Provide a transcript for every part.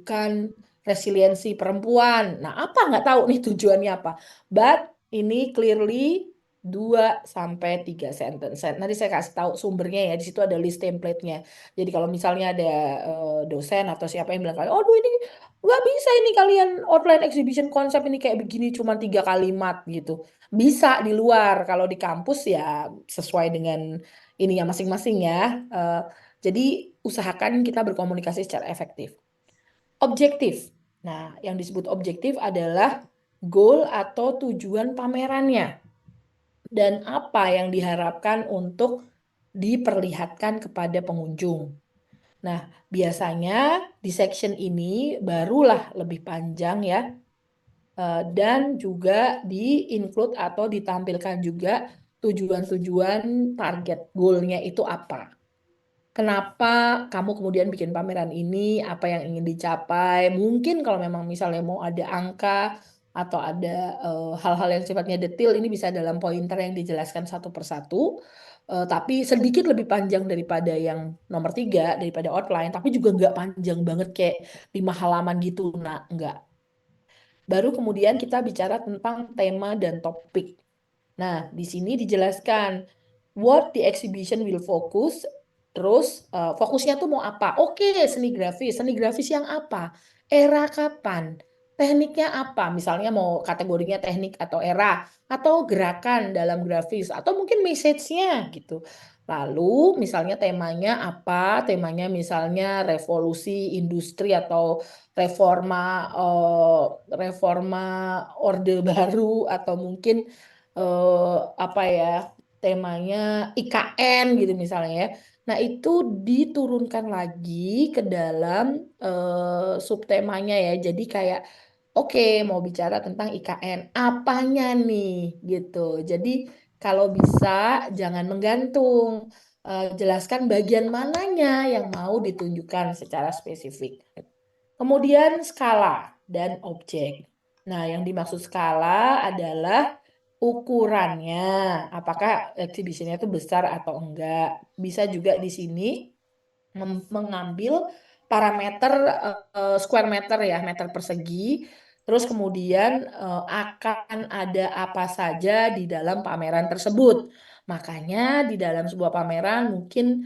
memajukan resiliensi perempuan. Nah, apa nggak tahu nih tujuannya apa. But ini clearly 2 sampai 3 sentence. Nanti saya kasih tahu sumbernya ya. Di situ ada list template-nya. Jadi kalau misalnya ada dosen atau siapa yang bilang, oh ini nggak bisa ini kalian outline exhibition konsep ini kayak begini cuma 3 kalimat gitu. Bisa di luar. Kalau di kampus ya sesuai dengan ininya masing-masing ya. Jadi usahakan kita berkomunikasi secara efektif. Objektif. Nah, yang disebut objektif adalah goal atau tujuan pamerannya dan apa yang diharapkan untuk diperlihatkan kepada pengunjung. Nah, biasanya di section ini barulah lebih panjang ya, dan juga di-include atau ditampilkan juga tujuan-tujuan target goal-nya itu apa. Kenapa kamu kemudian bikin pameran ini, apa yang ingin dicapai. Mungkin kalau memang misalnya mau ada angka atau ada hal-hal yang sifatnya detail, ini bisa dalam pointer yang dijelaskan satu persatu. Tapi sedikit lebih panjang daripada yang nomor 3, daripada outline, tapi juga nggak panjang banget kayak 5 halaman gitu. Nah, nggak. Baru kemudian kita bicara tentang tema dan topik. Nah, di sini dijelaskan what the exhibition will focus. Terus fokusnya tuh mau apa? Oke, seni grafis. Seni grafis yang apa? Era kapan? Tekniknya apa? Misalnya mau kategorinya teknik atau era atau gerakan dalam grafis atau mungkin message-nya gitu. Lalu misalnya temanya apa? Temanya misalnya revolusi industri atau reforma reforma orde baru atau mungkin apa ya temanya IKN gitu misalnya ya. Nah, itu diturunkan lagi ke dalam subtemanya ya. Jadi kayak oke, mau bicara tentang IKN, apanya nih gitu. Jadi kalau bisa jangan menggantung. Jelaskan bagian mananya yang mau ditunjukkan secara spesifik. Kemudian skala dan objek. Nah, yang dimaksud skala adalah ukurannya. Apakah exhibitionnya itu besar atau enggak. Bisa juga di sini mengambil parameter square meter ya, meter persegi. Terus kemudian akan ada apa saja di dalam pameran tersebut. Makanya di dalam sebuah pameran mungkin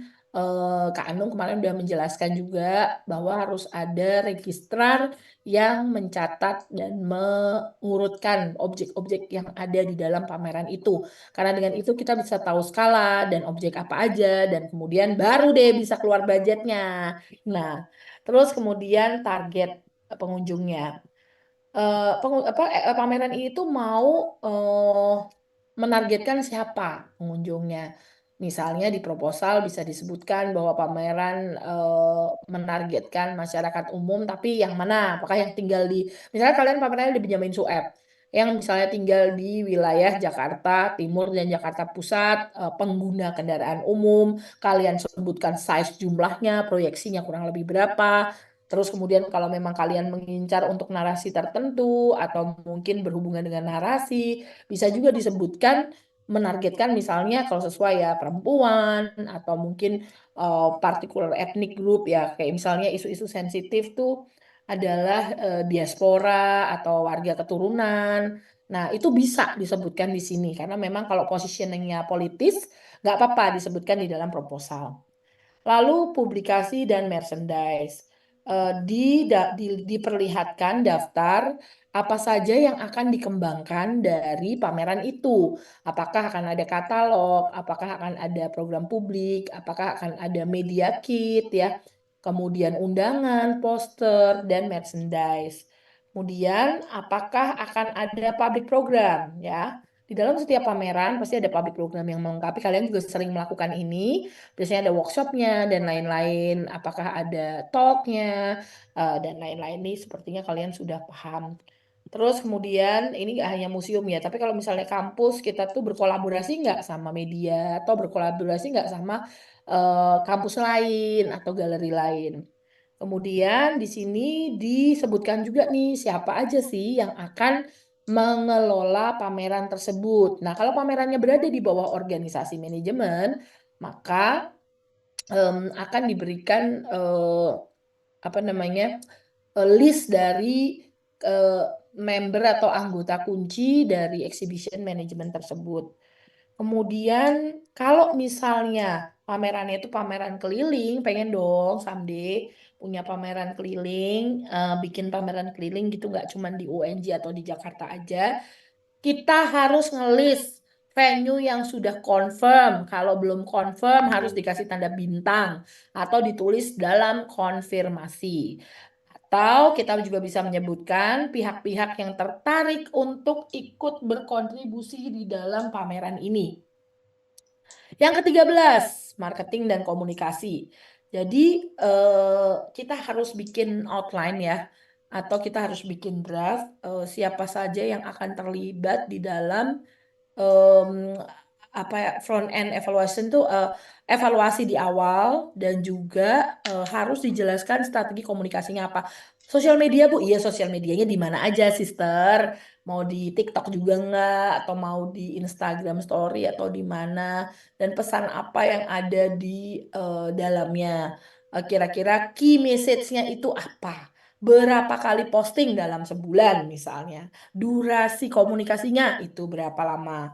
Kak Anung kemarin sudah menjelaskan juga bahwa harus ada registrar yang mencatat dan mengurutkan objek-objek yang ada di dalam pameran itu. Karena dengan itu kita bisa tahu skala dan objek apa aja dan kemudian baru deh bisa keluar budgetnya. Nah, terus kemudian target pengunjungnya. Pameran ini tuh mau menargetkan siapa pengunjungnya. Misalnya di proposal bisa disebutkan bahwa pameran menargetkan masyarakat umum, tapi yang mana? Apakah yang tinggal di, misalnya kalian pamerannya di Benyamin Sueb, yang misalnya tinggal di wilayah Jakarta Timur dan Jakarta Pusat, pengguna kendaraan umum, kalian sebutkan size jumlahnya, proyeksinya kurang lebih berapa. Terus kemudian kalau memang kalian mengincar untuk narasi tertentu atau mungkin berhubungan dengan narasi, bisa juga disebutkan menargetkan misalnya kalau sesuai ya perempuan atau mungkin particular ethnic group ya kayak misalnya isu-isu sensitif tuh adalah diaspora atau warga keturunan. Nah, itu bisa disebutkan di sini karena memang kalau positioningnya politis nggak apa-apa disebutkan di dalam proposal. Lalu publikasi dan merchandise. Diperlihatkan daftar apa saja yang akan dikembangkan dari pameran itu. Apakah akan ada katalog, apakah akan ada program publik, apakah akan ada media kit ya, kemudian undangan, poster, dan merchandise. Kemudian apakah akan ada public program ya. Di dalam setiap pameran pasti ada public program yang melengkapi. Kalian juga sering melakukan ini. Biasanya ada workshopnya dan lain-lain. Apakah ada talknya dan lain-lain. Ini sepertinya kalian sudah paham. Terus kemudian ini nggak hanya museum ya, tapi kalau misalnya kampus kita tuh berkolaborasi nggak sama media atau berkolaborasi nggak sama kampus lain atau galeri lain. Kemudian di sini disebutkan juga nih siapa aja sih yang akan mengelola pameran tersebut. Nah, kalau pamerannya berada di bawah organisasi manajemen, maka akan diberikan apa namanya list dari eh, member atau anggota kunci dari exhibition management tersebut. Kemudian kalau misalnya pamerannya itu pameran keliling, pengen dong someday punya pameran keliling, bikin pameran keliling gitu nggak cuma di UNJ atau di Jakarta aja. Kita harus ngelis venue yang sudah confirm. Kalau belum confirm harus dikasih tanda bintang atau ditulis dalam konfirmasi. Atau kita juga bisa menyebutkan pihak-pihak yang tertarik untuk ikut berkontribusi di dalam pameran ini. Yang ke-13, marketing dan komunikasi. Jadi kita harus bikin outline ya, atau kita harus bikin draft siapa saja yang akan terlibat di dalam em, apa ya, front end evaluation tuh evaluasi di awal dan juga harus dijelaskan strategi komunikasinya apa. Sosial media Bu, iya sosial medianya di mana aja, Sister? Mau di TikTok juga nggak? Atau mau di Instagram Story atau di mana? Dan pesan apa yang ada di dalamnya? Kira-kira key message-nya itu apa? Berapa kali posting dalam sebulan misalnya? Durasi komunikasinya itu berapa lama?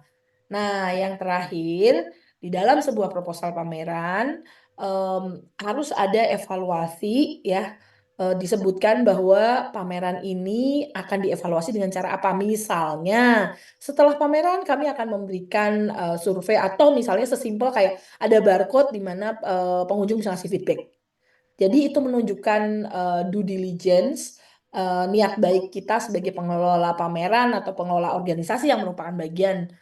Nah, yang terakhir, di dalam sebuah proposal pameran em, harus ada evaluasi ya. Disebutkan bahwa pameran ini akan dievaluasi dengan cara apa. Misalnya, setelah pameran kami akan memberikan survei atau misalnya sesimpel kayak ada barcode di mana pengunjung bisa ngasih feedback. Jadi itu menunjukkan due diligence, niat baik kita sebagai pengelola pameran atau pengelola organisasi yang merupakan bagian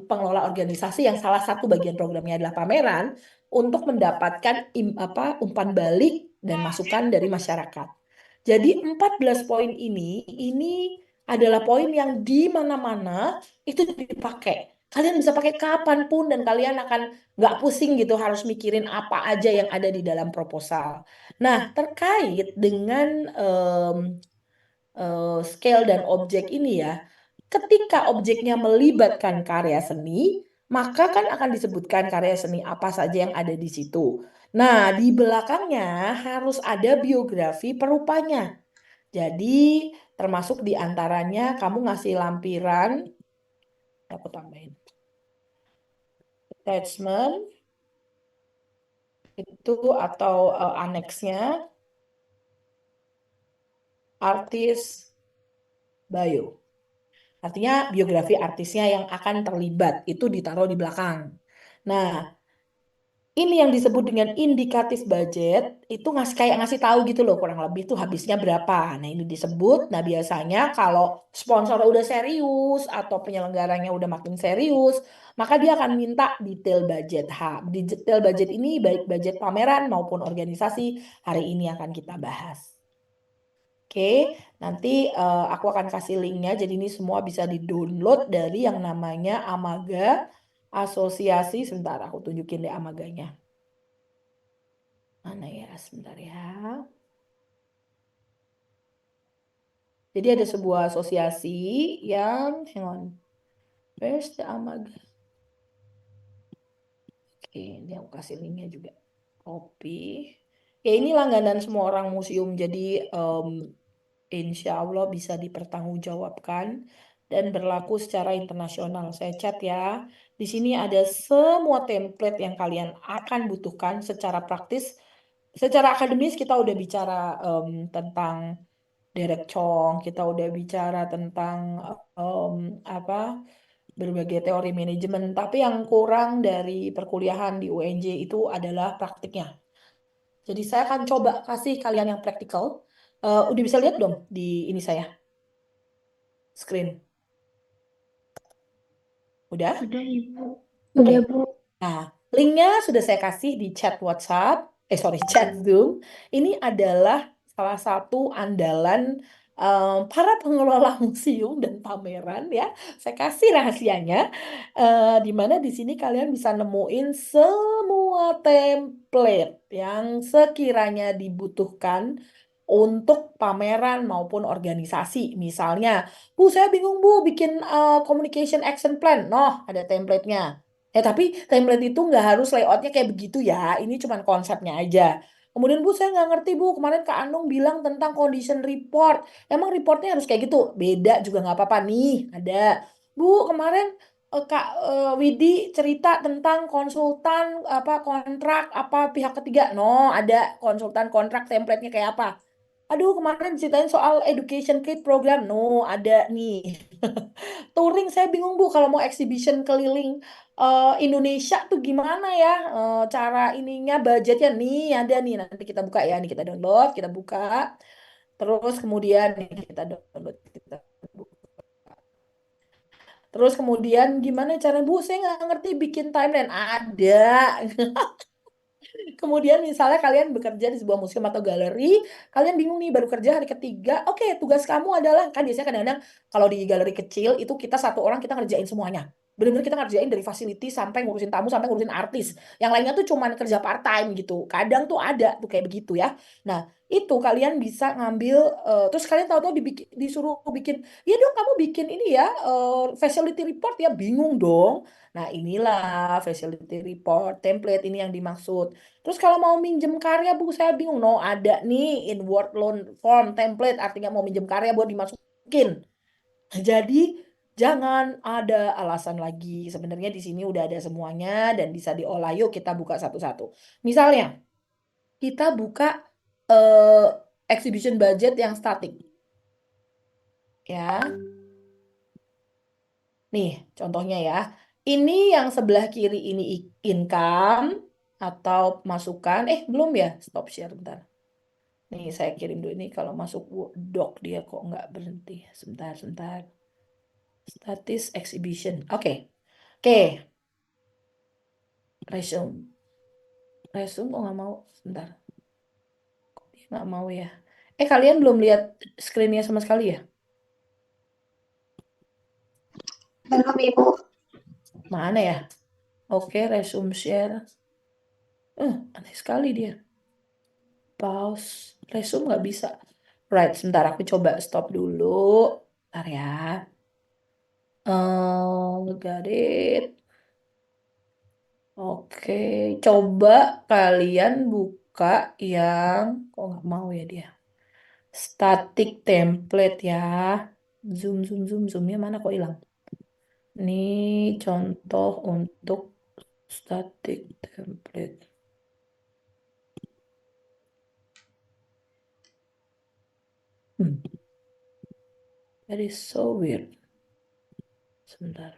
pengelola organisasi yang salah satu bagian programnya adalah pameran untuk mendapatkan umpan balik dan masukan dari masyarakat. Jadi 14 poin ini adalah poin yang di mana-mana itu dipakai. Kalian bisa pakai kapanpun dan kalian akan nggak pusing gitu harus mikirin apa aja yang ada di dalam proposal. Nah, terkait dengan scale dan objek ini ya, ketika objeknya melibatkan karya seni, maka kan akan disebutkan karya seni apa saja yang ada di situ. Nah, di belakangnya harus ada biografi perupanya. Jadi, termasuk di antaranya kamu ngasih lampiran, aku tambahin, attachment, itu atau aneksnya, artis bio. Artinya biografi artisnya yang akan terlibat itu ditaruh di belakang. Nah, ini yang disebut dengan indikatif budget itu ngasih tahu gitu loh kurang lebih tuh habisnya berapa. Nah, ini disebut. Nah, biasanya kalau sponsor udah serius atau penyelenggaranya udah makin serius, maka dia akan minta detail budget. Detail budget ini baik budget pameran maupun organisasi hari ini akan kita bahas. Oke, nanti aku akan kasih linknya. Jadi ini semua bisa di-download dari yang namanya Amaga Asosiasi. Sebentar, aku tunjukin deh Amaganya. Mana ya? Sebentar ya. Jadi ada sebuah asosiasi yang, hang on, where's the Amaga? Oke, ini aku kasih linknya juga. Copy. Ya ini langganan semua orang museum. Jadi insya Allah bisa dipertanggungjawabkan dan berlaku secara internasional. Saya cat ya. Di sini ada semua template yang kalian akan butuhkan secara praktis. Secara akademis kita udah bicara tentang Derek Chong, kita udah bicara tentang em, apa berbagai teori manajemen. Tapi yang kurang dari perkuliahan di UNJ itu adalah praktiknya. Jadi saya akan coba kasih kalian yang praktikal. Udah bisa lihat dong di ini saya screen. Udah? Udah Ibu. Oke. Udah Bu. Nah, linknya sudah saya kasih di chat WhatsApp. Sorry, chat Zoom. Ini adalah salah satu andalan para pengelola museum dan pameran ya. Saya kasih rahasianya. Di mana di sini kalian bisa nemuin semua template yang sekiranya dibutuhkan untuk pameran maupun organisasi. Misalnya, Bu, saya bingung Bu, bikin communication action plan. Noh, ada template-nya. Tapi template itu nggak harus layoutnya kayak begitu ya. Ini cuma konsepnya aja. Kemudian Bu, saya nggak ngerti Bu, kemarin Kak Anung bilang tentang condition report. Emang reportnya harus kayak gitu? Beda juga nggak apa-apa nih, ada. Bu, kemarin Kak Widi cerita tentang konsultan apa kontrak apa pihak ketiga. No, ada konsultan kontrak template-nya kayak apa? Aduh, kemarin ceritain soal education kit program. No, ada nih. Touring saya bingung Bu kalau mau exhibition keliling Indonesia tuh gimana ya cara ininya budgetnya nih ada nih nanti kita buka ya nih kita download kita buka terus kemudian nih kita download kita buka. Terus kemudian gimana cara Bu saya nggak ngerti bikin timeline ada. Kemudian misalnya kalian bekerja di sebuah museum atau galeri, kalian bingung nih baru kerja hari ketiga. Oke, tugas kamu adalah kan biasanya kadang-kadang kalau di galeri kecil itu kita satu orang kita ngerjain semuanya. Benar-benar kita ngerjain dari facility sampai ngurusin tamu sampai ngurusin artis. Yang lainnya tuh cuman kerja part time gitu. Kadang tuh ada tuh kayak begitu ya. Nah, itu kalian bisa ngambil terus kalian tahu-tahu disuruh bikin, ya dong kamu bikin ini ya facility report ya bingung dong. Nah, inilah facility report template ini yang dimaksud. Terus kalau mau minjem karya Bu saya bingung. No, ada nih in word loan form template artinya mau minjem karya buat dimasukin. Jadi jangan ada alasan lagi. Sebenarnya di sini udah ada semuanya dan bisa diolah. Yuk kita buka satu-satu. Misalnya kita buka eh, exhibition budget yang static ya. Nih contohnya ya. Ini yang sebelah kiri ini income atau masukan. Belum ya. Stop share bentar. Nih, saya kirim dulu ini kalau masuk doc dia kok nggak berhenti. Sebentar, sebentar. Status exhibition. Oke. Oke, resume. Resume kok nggak mau? Sebentar. Dia nggak mau ya. Kalian belum lihat screennya sama sekali ya? Belum Ibu. Mana ya? Oke, resume share. Aneh sekali dia. Pause. Resume nggak bisa. Right, sebentar aku coba stop dulu. Bentar ya. Got it. Oke, coba kalian buka yang kok nggak mau ya dia. Static template ya. Zoom, zoom, zoom, zoomnya mana kok hilang? Ini contoh untuk static template. Hmm, that is so weird. Sebentar.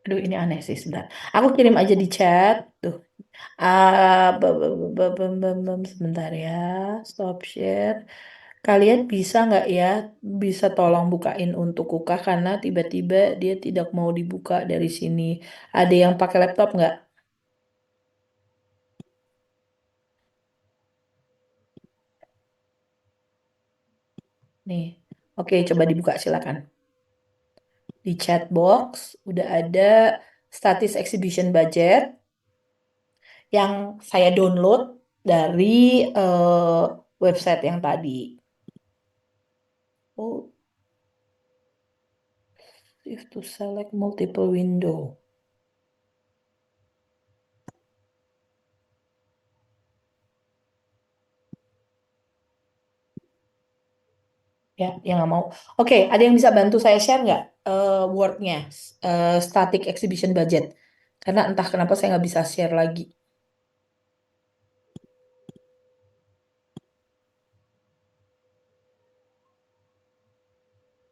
Aduh, ini aneh sih, sebentar. Aku kirim aja di chat. Tuh. Sebentar ya. Stop share. Kalian bisa nggak ya, bisa tolong bukain untuk Kuka karena tiba-tiba dia tidak mau dibuka dari sini. Ada yang pakai laptop nggak? Nih, oke coba dibuka silakan. Di chat box udah ada status exhibition budget yang saya download dari website yang tadi. Oh, you have to select multiple window. Ya, yang nggak mau. Oke, ada yang bisa bantu saya share nggak Word-nya, static exhibition budget? Karena entah kenapa saya nggak bisa share lagi.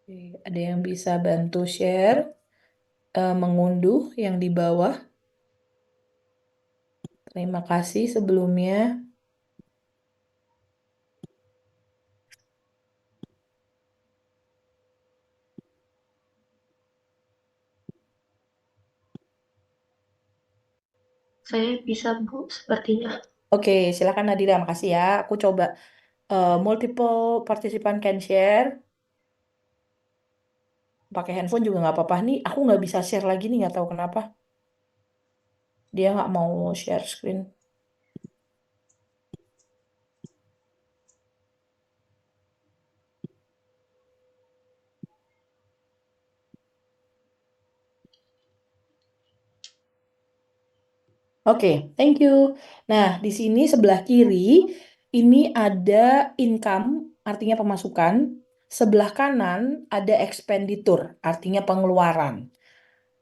Oke, ada yang bisa bantu share, mengunduh yang di bawah. Terima kasih sebelumnya. Saya bisa Bu, sepertinya. Oke, silakan Nadira, makasih ya. Aku coba multiple participant can share. Pakai handphone juga nggak apa-apa nih. Aku nggak bisa share lagi nih, nggak tahu kenapa. Dia nggak mau share screen. Oke, thank you. Nah, di sini sebelah kiri ini ada income, artinya pemasukan. Sebelah kanan ada expenditure, artinya pengeluaran.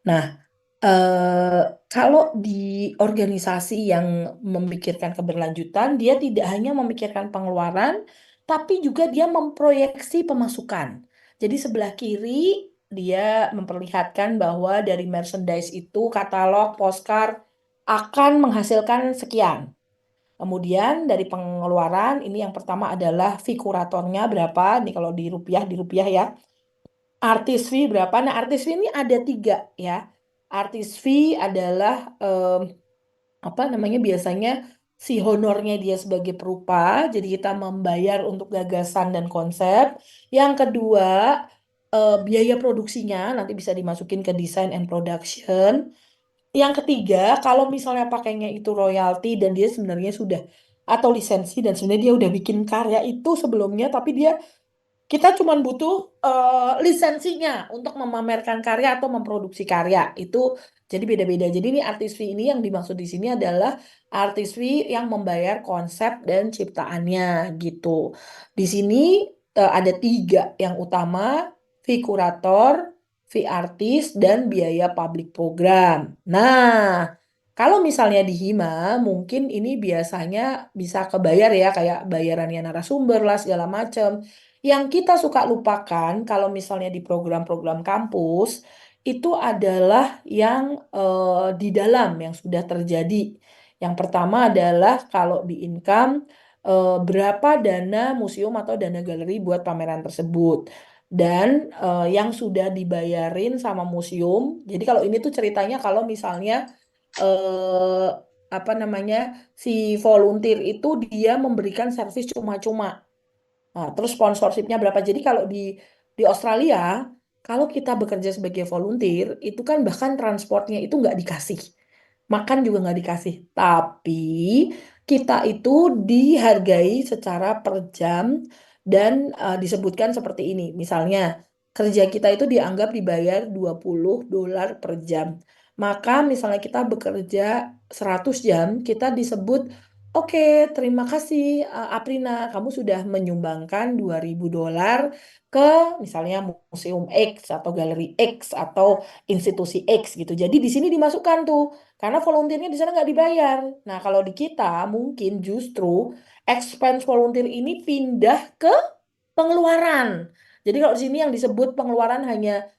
Nah, eh, kalau di organisasi yang memikirkan keberlanjutan, dia tidak hanya memikirkan pengeluaran, tapi juga dia memproyeksi pemasukan. Jadi sebelah kiri dia memperlihatkan bahwa dari merchandise itu katalog, postcard akan menghasilkan sekian. Kemudian dari pengeluaran ini yang pertama adalah fee kuratornya berapa? Ini kalau di rupiah ya. Artis fee berapa? Nah, artis fee ini ada tiga ya. Artis fee adalah apa namanya biasanya si honornya dia sebagai perupa, jadi kita membayar untuk gagasan dan konsep. Yang kedua, biaya produksinya nanti bisa dimasukin ke design and production. Yang ketiga, kalau misalnya pakainya itu royalti dan dia sebenarnya sudah atau lisensi dan sebenarnya dia udah bikin karya itu sebelumnya, tapi dia kita cuma butuh lisensinya untuk memamerkan karya atau memproduksi karya. Itu jadi beda-beda. Jadi ini artis fee ini yang dimaksud di sini adalah artis fee yang membayar konsep dan ciptaannya gitu. Di sini ada tiga yang utama, fee kurator, fee artis, dan biaya public program. Nah, kalau misalnya di Hima, mungkin ini biasanya bisa kebayar ya, kayak bayarannya narasumber lah segala macam. Yang kita suka lupakan kalau misalnya di program-program kampus itu adalah yang di dalam yang sudah terjadi. Yang pertama adalah kalau di income berapa dana museum atau dana galeri buat pameran tersebut. Dan yang sudah dibayarin sama museum. Jadi kalau ini tuh ceritanya kalau misalnya eh, apa namanya si volunteer itu dia memberikan servis cuma-cuma. Nah, terus sponsorshipnya berapa? Jadi kalau di Australia, kalau kita bekerja sebagai volunteer, itu kan bahkan transportnya itu nggak dikasih. Makan juga nggak dikasih. Tapi kita itu dihargai secara per jam dan disebutkan seperti ini. Misalnya, kerja kita itu dianggap dibayar $20 per jam. Maka misalnya kita bekerja 100 jam, kita disebut oke, terima kasih Aprina, kamu sudah menyumbangkan $2.000 ke misalnya museum X atau galeri X atau institusi X gitu. Jadi di sini dimasukkan tuh, karena volunteernya di sana nggak dibayar. Nah, kalau di kita mungkin justru expense volunteer ini pindah ke pengeluaran. Jadi kalau di sini yang disebut pengeluaran hanya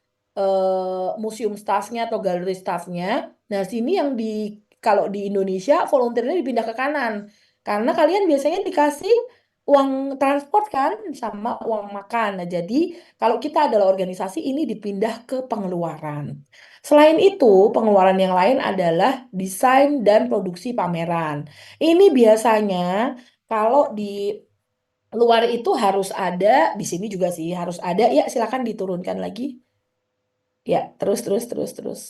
museum staffnya atau galeri staffnya. Nah, sini yang di kalau di Indonesia volunteernya dipindah ke kanan. Karena kalian biasanya dikasih uang transport kan sama uang makan. Nah, jadi kalau kita adalah organisasi ini dipindah ke pengeluaran. Selain itu, pengeluaran yang lain adalah desain dan produksi pameran. Ini biasanya kalau di luar itu harus ada, di sini juga sih harus ada. Ya, silakan diturunkan lagi. Ya, terus.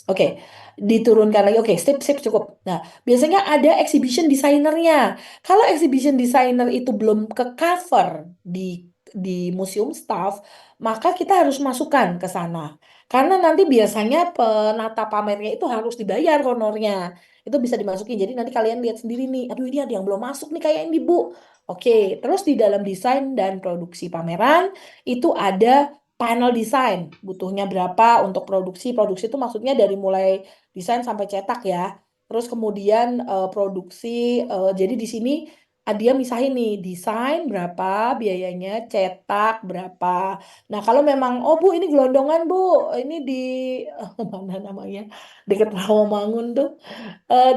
Oke, diturunkan lagi. Oke, sip, cukup. Nah, biasanya ada exhibition designernya. Kalau exhibition designer itu belum ke cover di di museum staff, maka kita harus masukkan ke sana. Karena nanti biasanya penata pamernya itu harus dibayar honornya. Itu bisa dimasukin. Jadi nanti kalian lihat sendiri nih. Aduh, ini ada yang belum masuk nih kayak ini, Bu. Oke, terus di dalam desain dan produksi pameran itu ada panel desain, butuhnya berapa untuk produksi. Produksi itu maksudnya dari mulai desain sampai cetak ya. Terus kemudian produksi, jadi di sini dia misahin nih, desain berapa biayanya, cetak berapa. Nah kalau memang, oh Bu ini gelondongan Bu, ini di mana namanya, deket Rawamangun tuh.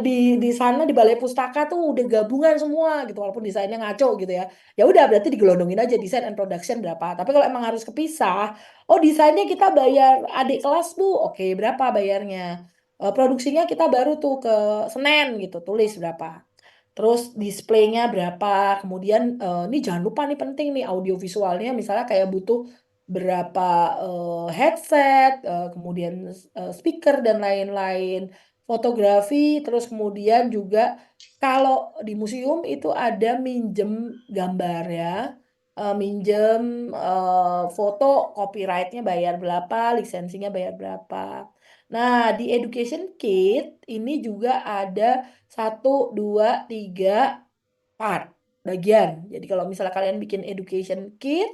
Di sana di Balai Pustaka tuh udah gabungan semua gitu walaupun desainnya ngaco gitu ya. Ya udah berarti digelondongin aja desain and production berapa. Tapi kalau emang harus kepisah, oh desainnya kita bayar adik kelas Bu. Oke, berapa bayarnya? Produksinya kita baru tuh ke Senen gitu, tulis berapa. Terus displaynya berapa? Kemudian ini jangan lupa nih penting nih audio visualnya misalnya kayak butuh berapa headset, kemudian speaker dan lain-lain. Fotografi, terus kemudian juga kalau di museum itu ada minjem gambar ya. Minjem foto, copyrightnya bayar berapa, lisensinya bayar berapa. Nah, di Education Kit ini juga ada satu, dua, tiga part bagian. Jadi kalau misalnya kalian bikin education kit,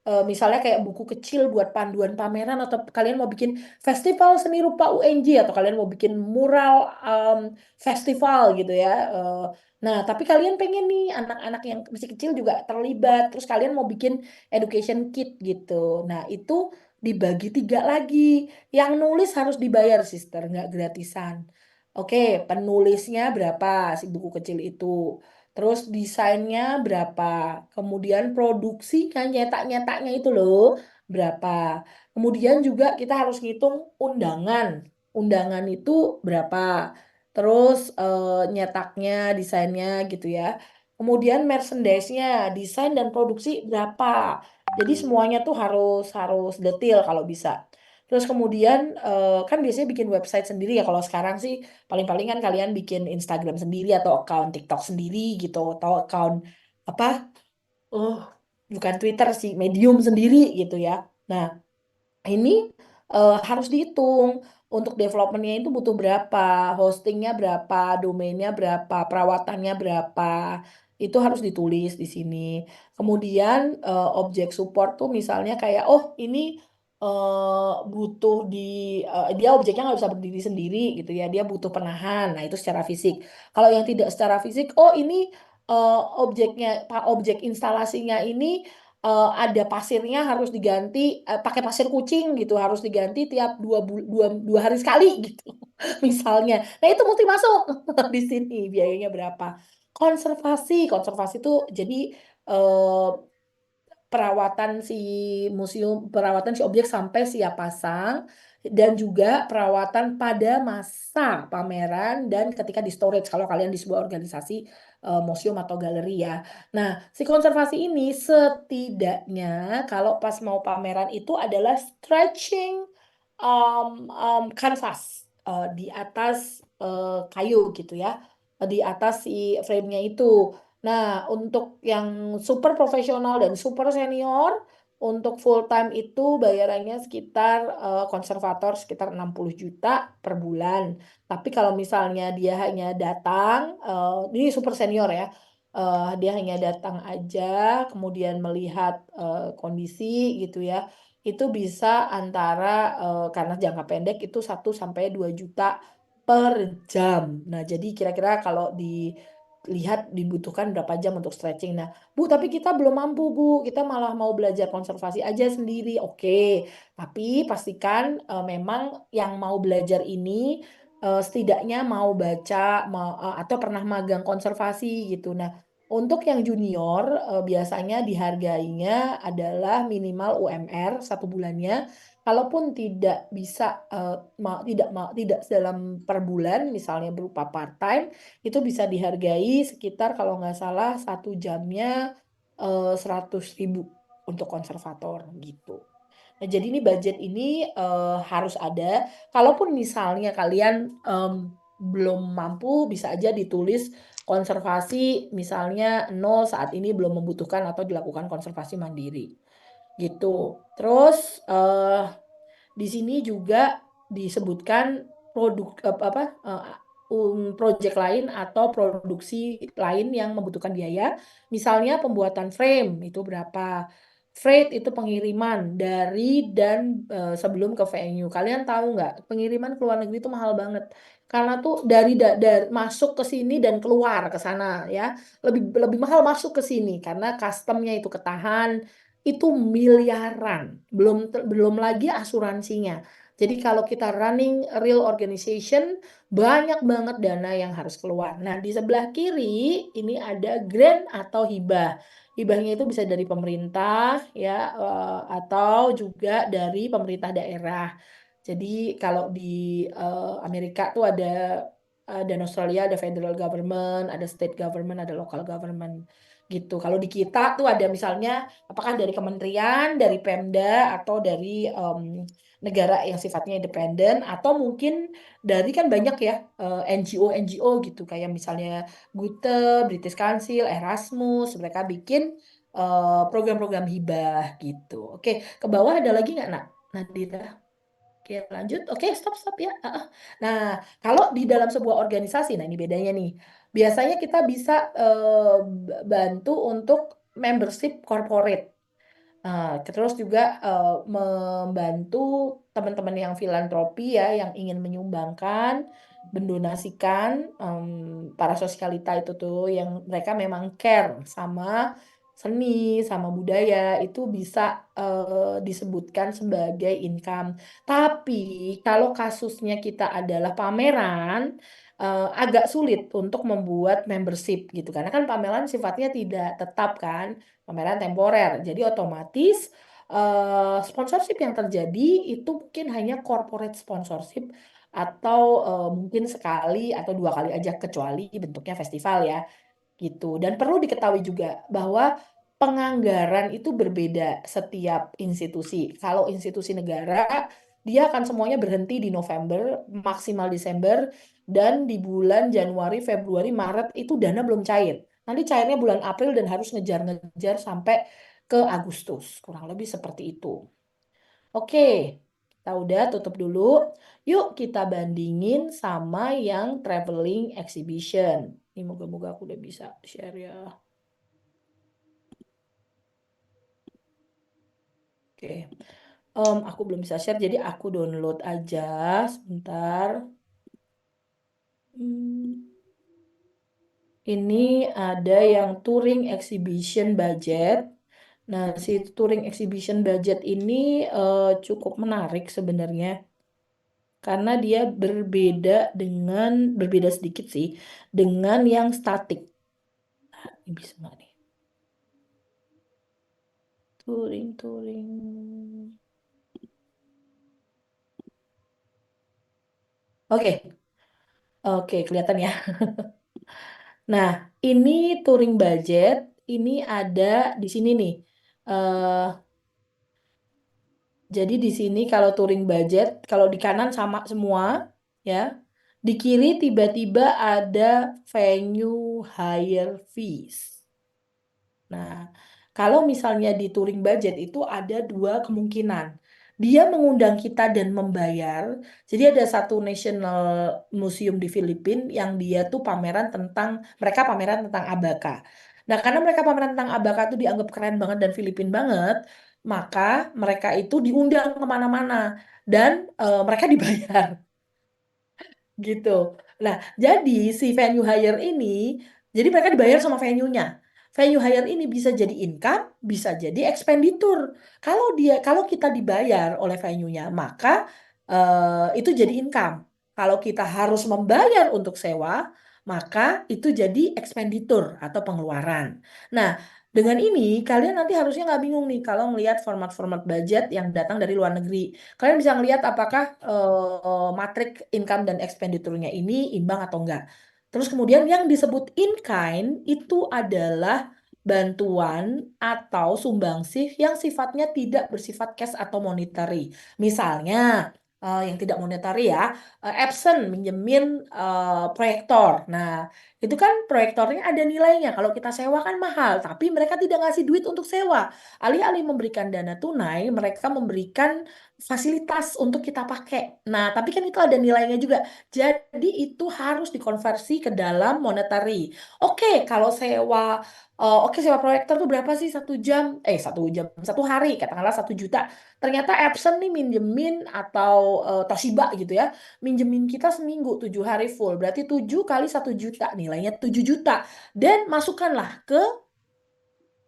misalnya kayak buku kecil buat panduan pameran atau kalian mau bikin festival seni rupa UNJ atau kalian mau bikin mural festival gitu ya. Nah, tapi kalian pengen nih anak-anak yang masih kecil juga terlibat. Terus kalian mau bikin education kit gitu. Nah, itu dibagi tiga lagi. Yang nulis harus dibayar, sister, nggak gratisan. Oke, penulisnya berapa si buku kecil itu? Terus desainnya berapa? Kemudian produksinya, nyetak-nyetaknya itu loh, berapa? Kemudian juga kita harus ngitung undangan. Undangan itu berapa? Terus nyetaknya, desainnya gitu ya. Kemudian merchandise-nya, desain dan produksi berapa? Jadi semuanya tuh harus harus detail kalau bisa. Terus kemudian kan biasanya bikin website sendiri ya. Kalau sekarang sih paling-paling kan kalian bikin Instagram sendiri atau account TikTok sendiri gitu atau account apa? Oh, bukan Twitter sih, Medium sendiri gitu ya. Nah, ini harus dihitung untuk developmentnya itu butuh berapa, hostingnya berapa, domainnya berapa, perawatannya berapa, itu harus ditulis di sini. Kemudian objek support tuh misalnya kayak, oh ini butuh dia objeknya nggak bisa berdiri sendiri gitu ya, dia butuh penahan. Nah itu secara fisik. Kalau yang tidak secara fisik, oh ini objeknya, objek instalasinya ini ada pasirnya harus diganti pakai pasir kucing gitu harus diganti tiap dua hari sekali gitu misalnya. Nah itu mesti masuk di sini biayanya berapa. Konservasi itu jadi eh, perawatan si museum, perawatan si objek sampai siap pasang, dan juga perawatan pada masa pameran dan ketika di storage kalau kalian di sebuah organisasi museum atau galeri ya. Nah, si konservasi ini setidaknya kalau pas mau pameran itu adalah stretching kanvas di atas kayu gitu ya, di atas si frame-nya itu. Nah, untuk yang super profesional dan super senior, untuk full time itu bayarannya sekitar konservator sekitar 60 juta per bulan. Tapi kalau misalnya dia hanya datang, ini super senior ya, dia hanya datang aja, kemudian melihat kondisi gitu ya, itu bisa antara karena jangka pendek itu 1 sampai 2 juta per jam. Nah, jadi kira-kira kalau dilihat dibutuhkan berapa jam untuk stretching. Nah, Bu, tapi kita belum mampu, Bu. Kita malah mau belajar konservasi aja sendiri. Oke, tapi pastikan memang yang mau belajar ini setidaknya mau baca atau pernah magang konservasi gitu. Nah, untuk yang junior biasanya dihargainya adalah minimal UMR 1 bulannya. Kalaupun tidak bisa tidak dalam per bulan, misalnya berupa part time, itu bisa dihargai sekitar kalau nggak salah 1 jamnya 100.000 untuk konservator gitu. Nah, jadi ini budget ini harus ada. Kalaupun misalnya kalian belum mampu, bisa aja ditulis konservasi misalnya nol saat ini belum membutuhkan atau dilakukan konservasi mandiri gitu. Terus di sini juga disebutkan produk project lain atau produksi lain yang membutuhkan biaya. Misalnya pembuatan frame itu berapa? Freight itu pengiriman dari dan sebelum ke venue. Kalian tahu nggak? Pengiriman ke luar negeri itu mahal banget. Karena tuh dari masuk ke sini dan keluar ke sana ya. Lebih lebih mahal masuk ke sini karena customnya itu ketahan itu miliaran, belum lagi asuransinya. Jadi kalau kita running real organization, banyak banget dana yang harus keluar. Nah, di sebelah kiri ini ada grant atau hibah. Hibahnya itu bisa dari pemerintah ya, atau juga dari pemerintah daerah. Jadi kalau di Amerika tuh dan Australia ada federal government, ada state government, ada local government gitu. Kalau di kita tuh ada misalnya apakah dari kementerian, dari Pemda, atau dari negara yang sifatnya independen, atau mungkin dari kan banyak ya NGO gitu kayak misalnya Gute, British Council, Erasmus, mereka bikin program-program hibah gitu. Oke, ke bawah ada lagi nggak, Nak? Nadira? Oke, lanjut. Oke, stop, stop ya. Nah, kalau di dalam sebuah organisasi, nah ini bedanya nih. Biasanya kita bisa bantu untuk membership corporate. Terus juga membantu teman-teman yang filantropi ya, yang ingin menyumbangkan, mendonasikan para sosialita itu tuh, yang mereka memang care sama seni, sama budaya, itu bisa disebutkan sebagai income. Tapi kalau kasusnya kita adalah pameran, agak sulit untuk membuat membership gitu, karena kan pameran sifatnya tidak tetap kan, pameran temporer. Jadi otomatis sponsorship yang terjadi itu mungkin hanya corporate sponsorship atau mungkin sekali atau dua kali aja, kecuali bentuknya festival ya gitu. Dan perlu diketahui juga bahwa penganggaran itu berbeda setiap institusi. Kalau institusi negara, dia akan semuanya berhenti di November, maksimal Desember, dan di bulan Januari, Februari, Maret itu dana belum cair. Nanti cairnya bulan April dan harus ngejar-ngejar sampai ke Agustus. Kurang lebih seperti itu. Oke, kita udah tutup dulu. Yuk kita bandingin sama yang traveling exhibition. Ini moga-moga aku udah bisa share ya. Oke, aku belum bisa share, jadi aku download aja sebentar. Hmm, ini ada yang touring exhibition budget. Nah, si touring exhibition budget ini cukup menarik sebenarnya. Karena dia berbeda sedikit sih dengan yang statik. Ini bisa nggak nih? Touring, touring. Oke, oke, kelihatan ya. Nah, ini touring budget. Ini ada di sini nih. eh jadi di sini kalau touring budget, kalau di kanan sama semua, ya. Di kiri tiba-tiba ada venue hire fees. Nah, kalau misalnya di touring budget itu ada dua kemungkinan. Dia mengundang kita dan membayar. Jadi ada satu National Museum di Filipina yang dia tuh mereka pameran tentang Abaka. Nah, karena mereka pameran tentang Abaka tuh dianggap keren banget dan Filipin banget, maka mereka itu diundang kemana-mana dan mereka dibayar gitu. Nah, jadi si venue hire ini, jadi mereka dibayar sama venue-nya. Venue hire ini bisa jadi income, bisa jadi expenditure. Kalau kita dibayar oleh venue-nya, maka itu jadi income. Kalau kita harus membayar untuk sewa, maka itu jadi expenditure atau pengeluaran. Nah, dengan ini kalian nanti harusnya nggak bingung nih kalau ngelihat format-format budget yang datang dari luar negeri. Kalian bisa ngelihat apakah matrik income dan expenditure-nya ini imbang atau enggak. Terus kemudian yang disebut in kind itu adalah bantuan atau sumbangsih yang sifatnya tidak bersifat cash atau monetary. Misalnya yang tidak monetary ya, Epson minjemin proyektor. Nah, itu kan proyektornya ada nilainya. Kalau kita sewa kan mahal, tapi mereka tidak ngasih duit untuk sewa. Alih-alih memberikan dana tunai, mereka memberikan fasilitas untuk kita pakai. Nah, tapi kan itu ada nilainya juga. Jadi itu harus dikonversi ke dalam monetary. Oke, kalau sewa proyektor tuh berapa sih satu jam, satu hari, katakanlah 1 juta. Ternyata Epson nih minjemin atau Toshiba gitu ya, minjemin kita seminggu 7 hari full. Berarti 7 kali 1 juta, nilainya 7 juta. Dan masukkanlah ke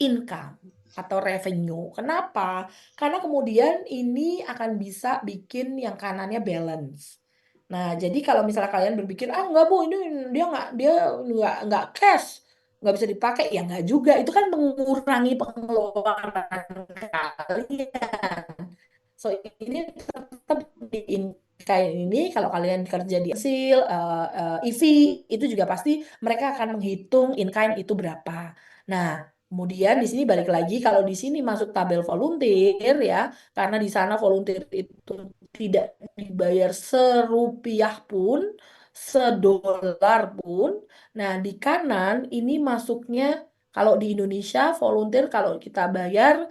income atau revenue. Kenapa? Karena kemudian ini akan bisa bikin yang kanannya balance. Nah, jadi kalau misalnya kalian berpikir, ah enggak bu, ini dia nggak cash, nggak bisa dipakai, ya nggak juga. Itu kan mengurangi pengeluaran kalian. So ini tetap di kayak ini kalau kalian kerja di hasil EV itu juga pasti mereka akan menghitung in kind itu berapa. Nah, kemudian di sini balik lagi kalau di sini masuk tabel volunteer ya, karena di sana volunteer itu tidak dibayar serupiah pun, sedolar pun. Nah, di kanan ini masuknya kalau di Indonesia volunteer kalau kita bayar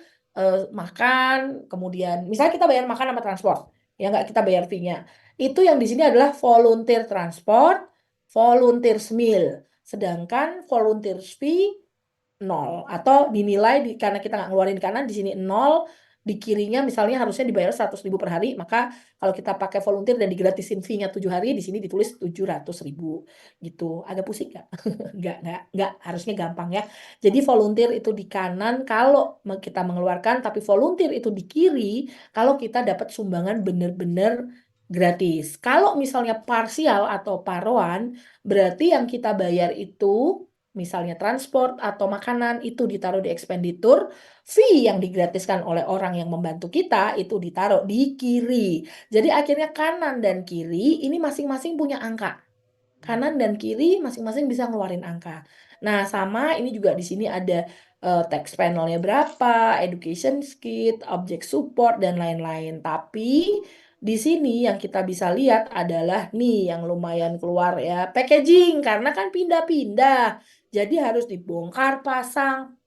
makan, kemudian misalnya kita bayar makan sama transport. ya nggak kita bayar fee-nya. Itu yang di sini adalah volunteer transport, volunteer meal. Sedangkan volunteer fee nol atau dinilai karena kita nggak ngeluarin kanan di sini nol, di kirinya misalnya harusnya dibayar 100.000 per hari, maka kalau kita pakai volunteer dan digratisin fee-nya 7 hari, di sini ditulis 700.000 gitu. Agak pusing nggak? Nggak, harusnya gampang ya. Jadi volunteer itu di kanan kalau kita mengeluarkan, tapi volunteer itu di kiri kalau kita dapat sumbangan bener-bener gratis. Kalau misalnya parsial atau paruan, berarti yang kita bayar itu misalnya transport atau makanan itu ditaruh di expenditure, fee yang digratiskan oleh orang yang membantu kita itu ditaruh di kiri. Jadi akhirnya kanan dan kiri ini masing-masing punya angka. Kanan dan kiri masing-masing bisa ngeluarin angka. Nah, sama ini juga di sini ada text panelnya berapa, education kit, object support, dan lain-lain. Tapi di sini yang kita bisa lihat adalah nih yang lumayan keluar ya, packaging. Karena kan pindah-pindah. Jadi harus bongkar pasang,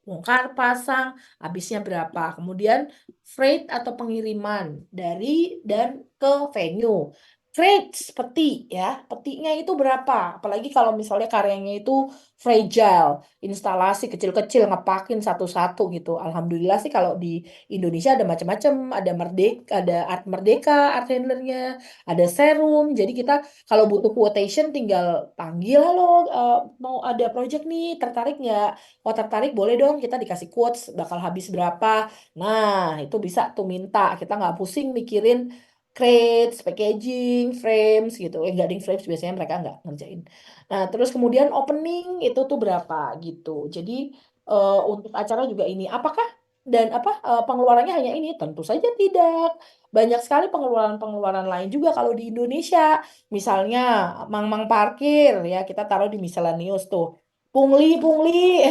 habisnya berapa. Kemudian freight atau pengiriman dari dan ke venue. Crates, peti ya, petinya itu berapa? Apalagi kalau misalnya karyanya itu fragile, instalasi kecil-kecil ngepakin satu-satu gitu. Alhamdulillah sih kalau di Indonesia ada macam-macam, ada Merdeka, ada Art Merdeka, art handlernya, ada Serum. Jadi kita kalau butuh quotation tinggal panggil, halo, mau ada project nih, tertarik nggak? Oh tertarik, boleh dong, kita dikasih quotes, bakal habis berapa. Nah, itu bisa tuh minta. Kita nggak pusing mikirin crates, packaging, frames gitu. Enggak ding frames biasanya mereka nggak ngerjain. Nah, terus kemudian opening itu tuh berapa gitu. Jadi untuk acara juga ini. Apakah dan apa pengeluarannya hanya ini? Tentu saja tidak. Banyak sekali pengeluaran-pengeluaran lain juga kalau di Indonesia. Misalnya mang-mang parkir ya kita taruh di miscellaneous tuh. Pungli, pungli.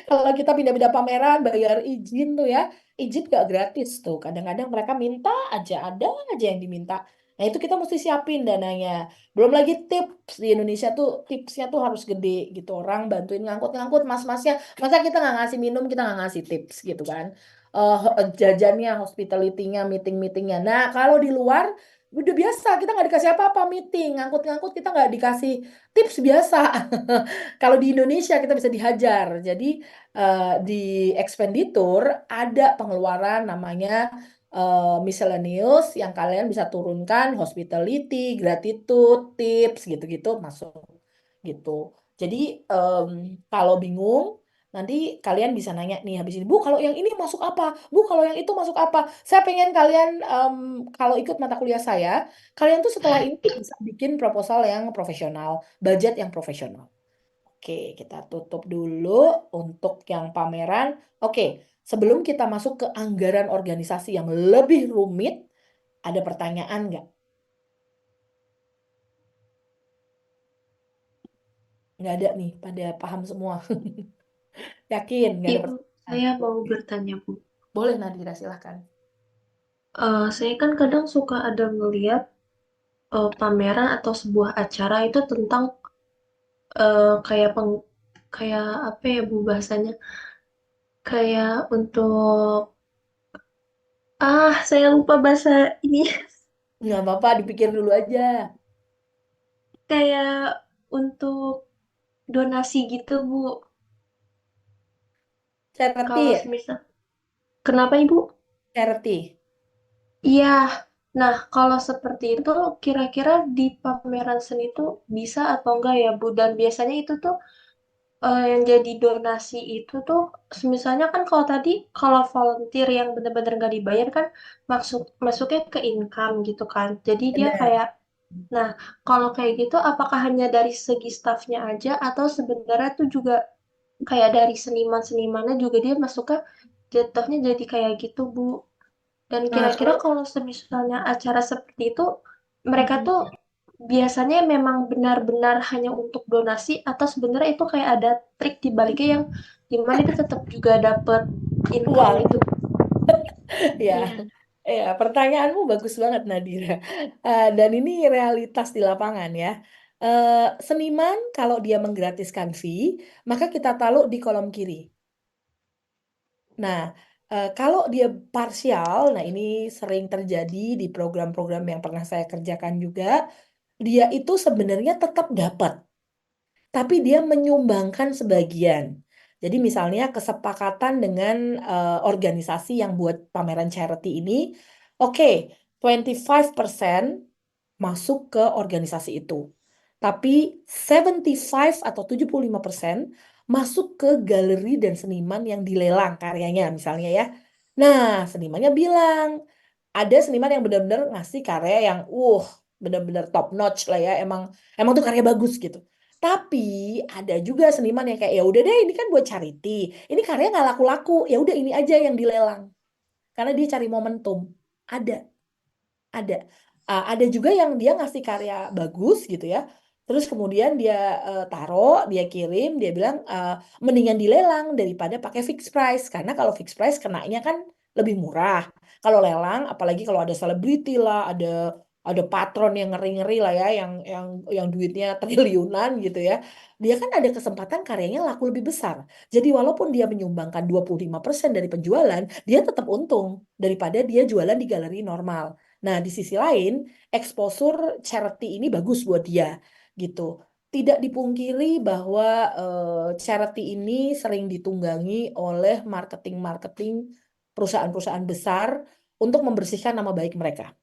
Kalau kita pindah-pindah pameran bayar izin tuh ya, izin gak gratis tuh. Kadang-kadang mereka minta aja, ada aja yang diminta. Nah itu kita mesti siapin dananya. Belum lagi tips di Indonesia tuh tipsnya tuh harus gede gitu. Orang bantuin ngangkut-ngangkut mas-masnya. Masa kita nggak ngasih minum, kita nggak ngasih tips gitu kan. Jajannya, hospitality-nya, meeting-meetingnya. Nah kalau di luar udah biasa kita nggak dikasih apa-apa meeting ngangkut-ngangkut kita nggak dikasih tips biasa. Kalau di Indonesia kita bisa dihajar. Jadi di expenditure ada pengeluaran namanya miscellaneous yang kalian bisa turunkan, hospitality, gratitude, tips gitu-gitu masuk gitu. Jadi em, kalau bingung nanti kalian bisa nanya nih habis ini, Bu, kalau yang ini masuk apa? Bu, kalau yang itu masuk apa? Saya pengen kalian kalau ikut mata kuliah saya, kalian tuh setelah ini bisa bikin proposal yang profesional, budget yang profesional. Oke, kita tutup dulu untuk yang pameran. Oke, sebelum kita masuk ke anggaran organisasi yang lebih rumit, ada pertanyaan nggak? Nggak ada nih, pada paham semua. Yakin, nggak ada Ibu, pertanyaan. saya mau bertanya, Bu. Boleh, Nadira, silahkan. Saya kan kadang suka ada ngeliat pameran atau sebuah acara itu tentang kayak kayak apa ya Bu bahasanya? Kayak untuk saya lupa bahasa ini. Nggak apa-apa, dipikir dulu aja. Kayak untuk donasi gitu Bu. Charity, Kalau ya? semisal kenapa Ibu? Charity. Iya. Nah, kalau seperti itu kira-kira di pameran seni itu bisa atau enggak ya Bu? Dan biasanya itu tuh yang jadi donasi itu tuh misalnya kan kalau tadi kalau volunteer yang benar-benar nggak dibayar kan masuknya ke income gitu kan jadi dia Benar. kayak nah kalau kayak gitu apakah hanya dari segi staffnya aja atau sebenarnya tuh juga kayak dari seniman-senimannya juga dia masuknya jatuhnya jadi kayak gitu Bu dan Nah, kira-kira kalau kalau misalnya acara seperti itu mereka mm, tuh biasanya memang benar-benar hanya untuk donasi atau sebenarnya itu kayak ada trik di baliknya yang gimana dia tetap juga dapat income uang, itu. ya. Iya. Ya, pertanyaanmu bagus banget, Nadira. Dan ini realitas di lapangan ya. Eh, Seniman kalau dia menggratiskan fee, maka kita taruh di kolom kiri. Nah, Kalau dia parsial, nah ini sering terjadi di program-program yang pernah saya kerjakan juga. Dia itu sebenarnya tetap dapat, tapi dia menyumbangkan sebagian. Jadi misalnya kesepakatan dengan organisasi yang buat pameran charity ini, oke, 25% masuk ke organisasi itu. Tapi 75 atau 75% masuk ke galeri dan seniman yang dilelang karyanya misalnya ya. Nah, senimannya bilang, ada seniman yang benar-benar ngasih karya yang benar-benar top notch lah ya, emang emang tuh karya bagus gitu. Tapi ada juga seniman yang kayak ya udah deh ini kan buat charity, ini karya nggak laku-laku, ya udah ini aja yang dilelang karena dia cari momentum. Ada, ada. Ada juga yang dia ngasih karya bagus gitu ya. Terus kemudian dia taruh, dia kirim, dia bilang mendingan dilelang daripada pakai fixed price. Karena kalau fixed price kenanya kan lebih murah. Kalau lelang, apalagi kalau ada selebriti lah, ada patron yang ngeri-ngeri lah ya, yang duitnya triliunan gitu ya. Dia kan ada kesempatan karyanya laku lebih besar. Jadi walaupun dia menyumbangkan 25% dari penjualan, dia tetap untung daripada dia jualan di galeri normal. Nah, di sisi lain, exposure charity ini bagus buat dia, gitu. Tidak dipungkiri bahwa charity ini sering ditunggangi oleh marketing-marketing perusahaan-perusahaan besar untuk membersihkan nama baik mereka.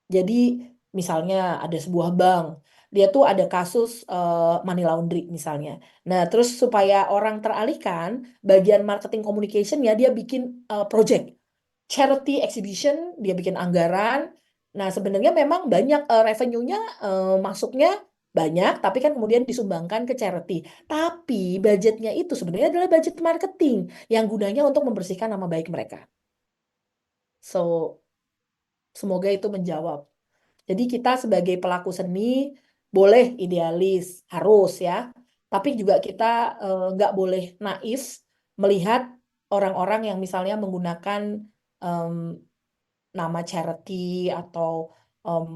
Jadi, misalnya ada sebuah bank, dia tuh ada kasus money laundry misalnya. Nah, terus supaya orang teralihkan, bagian marketing communication ya dia bikin project charity exhibition, dia bikin anggaran. Nah, sebenarnya memang banyak revenue-nya masuknya banyak, tapi kan kemudian disumbangkan ke charity. Tapi budgetnya itu sebenarnya adalah budget marketing yang gunanya untuk membersihkan nama baik mereka. So, semoga itu menjawab. Jadi kita sebagai pelaku seni boleh idealis, harus ya. Tapi juga kita nggak boleh naif melihat orang-orang yang misalnya menggunakan em, nama charity atau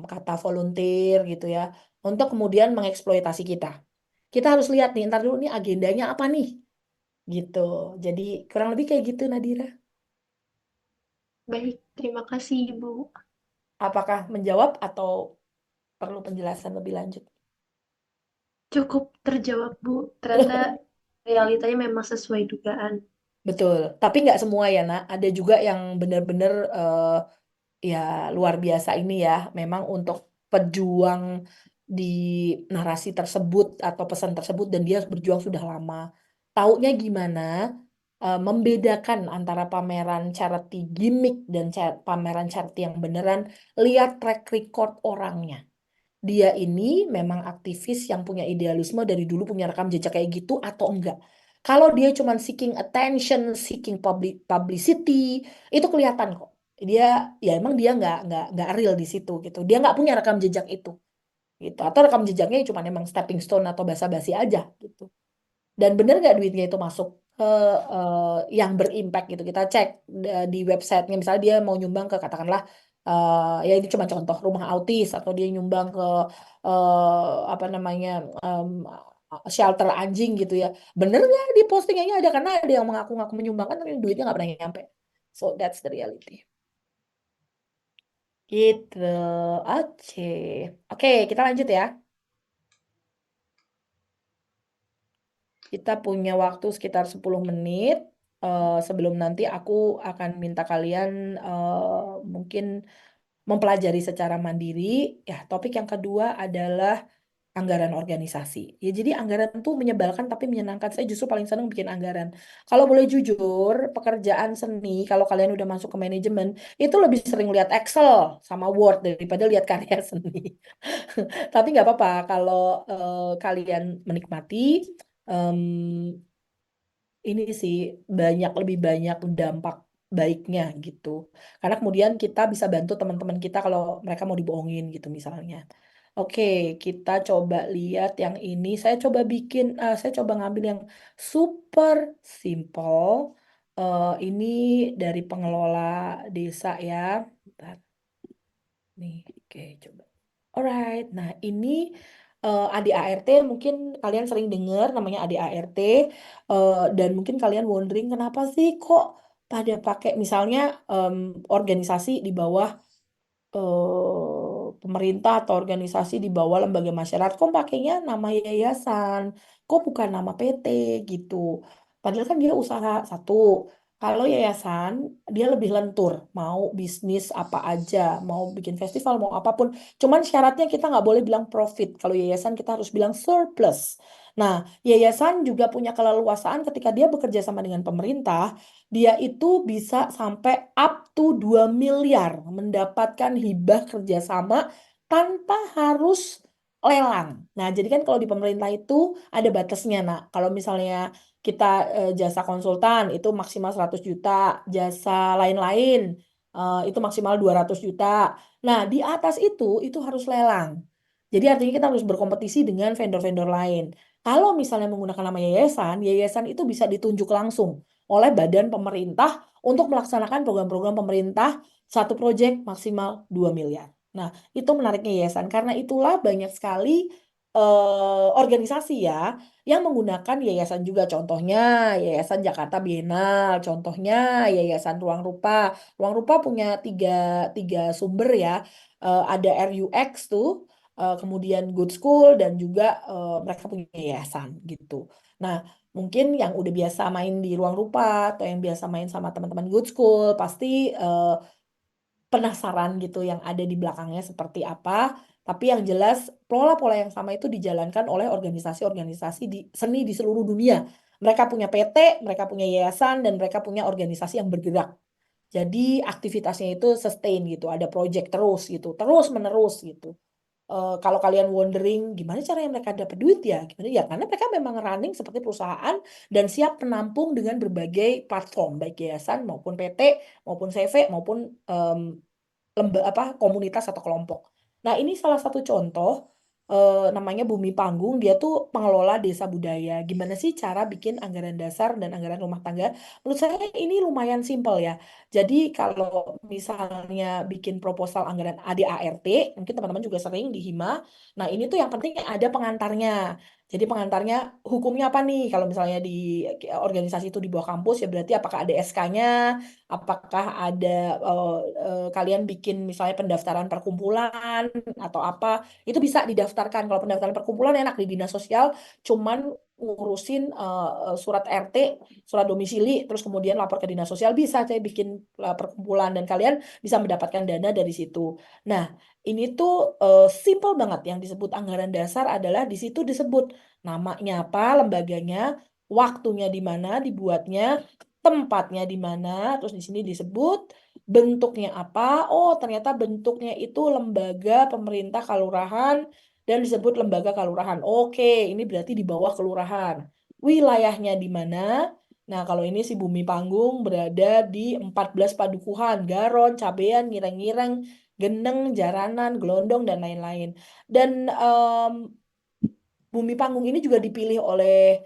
kata volunteer gitu ya, untuk kemudian mengeksploitasi kita. Kita harus lihat nih, ntar dulu nih agendanya apa nih, gitu. Jadi kurang lebih kayak gitu, Nadira. Baik, terima kasih Ibu. Apakah menjawab atau perlu penjelasan lebih lanjut? Cukup terjawab Bu. Ternyata realitanya memang sesuai dugaan. Betul, tapi nggak semua ya, Nak. Ada juga yang benar-benar ya luar biasa ini ya. Memang untuk pejuang di narasi tersebut atau pesan tersebut dan dia berjuang sudah lama. Taunya gimana? Membedakan antara pameran charity gimmick dan pameran charity yang beneran. Lihat track record orangnya. Dia ini memang aktivis yang punya idealisme dari dulu, punya rekam jejak kayak gitu atau enggak. Kalau dia cuma seeking attention, seeking publicity, itu kelihatan kok. Dia ya emang dia nggak real di situ gitu. Dia nggak punya rekam jejak itu gitu. Atau rekam jejaknya cuma emang stepping stone atau basa-basi aja gitu. Dan bener nggak duitnya itu masuk ke yang berimpact gitu. Kita cek di websitenya, misalnya dia mau nyumbang ke katakanlah ya ini cuma contoh rumah autis atau dia nyumbang ke apa namanya em, shelter anjing gitu ya. Bener nggak di postingannya ada karena ada yang mengaku-ngaku menyumbangkan tapi duitnya nggak pernah nyampe. So that's the reality. Gitu. Oke. Oke, kita lanjut ya. Kita punya waktu sekitar 10 menit sebelum nanti aku akan minta kalian mungkin mempelajari secara mandiri. Ya, topik yang kedua adalah anggaran organisasi. Ya, jadi anggaran tuh menyebalkan tapi menyenangkan. Saya justru paling senang bikin anggaran. Kalau boleh jujur, pekerjaan seni, kalau kalian udah masuk ke manajemen, itu lebih sering lihat Excel sama Word daripada lihat karya seni. Tapi nggak apa-apa kalau kalian menikmati. em, ini sih lebih banyak dampak baiknya gitu. Karena kemudian kita bisa bantu teman-teman kita kalau mereka mau dibohongin gitu misalnya. Oke, kita coba lihat yang ini. Saya coba ngambil yang super simple. Ini dari pengelola desa ya. Bentar, nih, oke coba. Alright, nah ini ADART mungkin kalian sering dengar namanya ADART dan mungkin kalian wondering kenapa sih kok pada pakai misalnya organisasi di bawah pemerintah atau organisasi di bawah lembaga masyarakat, kok pakainya nama yayasan, kok bukan nama PT gitu. Padahal kan dia usaha satu. Kalau yayasan, dia lebih lentur, mau bisnis apa aja, mau bikin festival, mau apapun. Cuman syaratnya kita nggak boleh bilang profit. Kalau yayasan kita harus bilang surplus. Nah, yayasan juga punya keleluasaan ketika dia bekerja sama dengan pemerintah, dia itu bisa sampai up to 2 miliar mendapatkan hibah kerjasama tanpa harus lelang. Nah, jadi kan kalau di pemerintah itu ada batasnya. Nah, kalau misalnya kita jasa konsultan itu maksimal 100 juta, jasa lain-lain itu maksimal 200 juta. Nah, di atas itu harus lelang. Jadi artinya kita harus berkompetisi dengan vendor-vendor lain. Kalau misalnya menggunakan nama yayasan, yayasan itu bisa ditunjuk langsung oleh badan pemerintah untuk melaksanakan program-program pemerintah satu proyek maksimal 2 miliar. Nah, itu menariknya yayasan karena itulah banyak sekali organisasi ya yang menggunakan yayasan juga. Contohnya Yayasan Jakarta Biennale, contohnya Yayasan Ruang Rupa. Ruang Rupa punya tiga sumber ya. Ada RUX tuh, kemudian Good School dan juga mereka punya yayasan gitu. Nah, mungkin yang udah biasa main di ruang rupa atau yang biasa main sama teman-teman Good School pasti penasaran gitu yang ada di belakangnya seperti apa. Tapi yang jelas pola-pola yang sama itu dijalankan oleh organisasi-organisasi di seni di seluruh dunia. Mereka punya PT, mereka punya yayasan, dan mereka punya organisasi yang bergerak. Jadi aktivitasnya itu sustain gitu, ada project terus gitu, terus menerus gitu. Kalau kalian wondering gimana caranya mereka dapat duit ya, gimana ya? Karena mereka memang running seperti perusahaan dan siap menampung dengan berbagai platform, baik yayasan maupun PT maupun CV maupun em, komunitas atau kelompok. Nah, ini salah satu contoh namanya Bumi Panggung, dia tuh pengelola desa budaya. Gimana sih cara bikin anggaran dasar dan anggaran rumah tangga? Menurut saya ini lumayan simpel ya. Jadi kalau misalnya bikin proposal anggaran ADART, mungkin teman-teman juga sering di Hima. Nah, ini tuh yang penting ada pengantarnya. Jadi pengantarnya hukumnya apa nih? Kalau misalnya di organisasi itu di bawah kampus ya berarti apakah ada SK-nya, apakah ada kalian bikin misalnya pendaftaran perkumpulan atau apa, itu bisa didaftarkan. Kalau pendaftaran perkumpulan enak di dinas sosial, cuman ngurusin surat RT, surat domisili, terus kemudian lapor ke dinas sosial, bisa saya bikin perkumpulan dan kalian bisa mendapatkan dana dari situ. Nah, ini tuh simple banget. Yang disebut anggaran dasar adalah di situ disebut namanya apa, lembaganya, waktunya di mana dibuatnya, tempatnya di mana, terus di sini disebut bentuknya apa. Oh, ternyata bentuknya itu lembaga pemerintah kalurahan dan disebut lembaga kalurahan. Oke, ini berarti di bawah kelurahan. Wilayahnya di mana? Nah, kalau ini si Bumi Panggung berada di 14 padukuhan, Garon, Cabean, Ngireng-ngireng, Geneng, Jaranan, Gelondong, dan lain-lain. Dan Bumi Panggung ini juga dipilih oleh